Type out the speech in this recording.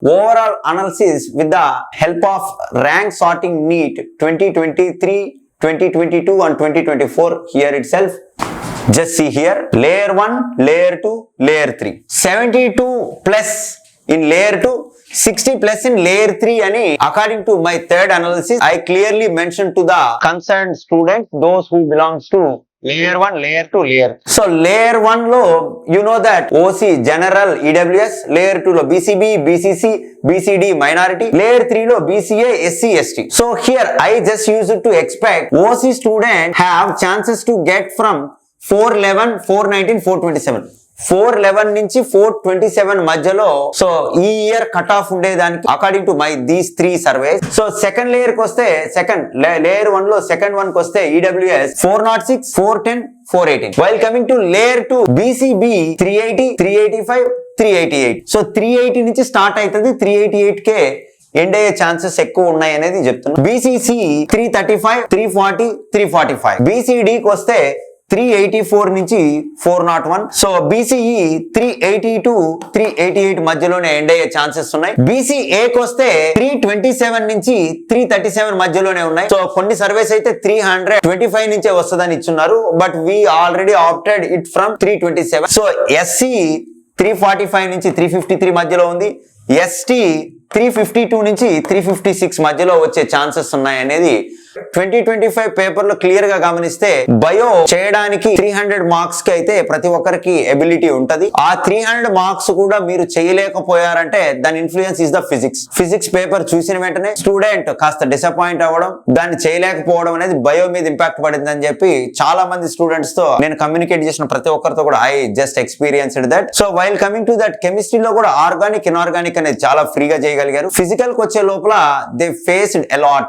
overall analysis with the help of rank sorting NEET 2023, 2022 and 2024 here itself. Just see here, layer 1, layer 2, layer 3. 72 plus in layer 2, 60 plus in layer 3 ani according to my third analysis, I clearly mentioned to the concerned students, those who belongs to layer 1, layer 2, layer. So layer 1 lo you know that OC general EWS, layer 2 lo BCB, BCC, BCD minority, layer 3 lo BCA, SC, ST. So here I just used to expect OC student have chances to get from 411, 419, 427. 411 నుంచి 427 మధ్యలో so ఈ year cut off ఉండేదానికి according to my these 3 surveys. So second layer కి వస్తే second layer 1 లో second 1 కి వస్తే EWS 406, 410, 418. While coming to layer 2 BCB 380, 385, 388. So 380 నుంచి స్టార్ట్ అవుతుంది, 388 కే ఎండ్ అయ్యే ఛాన్సెస్ ఎక్కువ ఉన్నాయి అనేది చెప్తున్నా. బీసీసీ 335, 340, 345. బీసీడీకి వస్తే 384 నుంచి 401. సో బీసీఈ 382, 388 మధ్యలోనే ఎండ్ అయ్యే ఛాన్సెస్ ఉన్నాయి. బీసీఏకి వస్తే 327 నుంచి 337 మధ్యలోనే ఉన్నాయి. సో కొన్ని సర్వేస్ అయితే 325 నుంచే వస్తుందని ఇచ్చున్నారు, but we already opted it from 327. So SC 345 నుంచి 353 మధ్యలో ఉంది. ఎస్టీ 352 నుంచి 356 మధ్యలో వచ్చే ఛాన్సెస్ ఉన్నాయి అనేది 2025 పేపర్ లో క్లియర్ గా గమనిస్తే బయో చేయడానికి 300 మార్క్స్ కి అయితే ప్రతి ఒక్కరికి ఎబిలిటీ ఉంటది. ఆ 300 మార్క్స్ కూడా మీరు చేయలేకపోయారంటే దాని influence is the physics paper చూసిన వెంటనే స్టూడెంట్ కాస్త డిసప్పాయింట్ అవ్వడం, దాన్ని చేయలేకపోవడం అనేది బయో మీద ఇంపాక్ట్ పడింది అని చెప్పి చాలా మంది స్టూడెంట్స్ తో నేను కమ్యూనికేట్ చేసిన ప్రతి ఒక్కరితో కూడా I just experienced that. So while coming to that కెమిస్ట్రీలో కూడా ఆర్గానిక్, ఇన్ఆర్గానిక్ అనేది చాలా ఫ్రీగా చేయగలిగారు. ఫిజికల్ కి వచ్చే లోపల దే ఫేస్డ్ ఎ లాట్.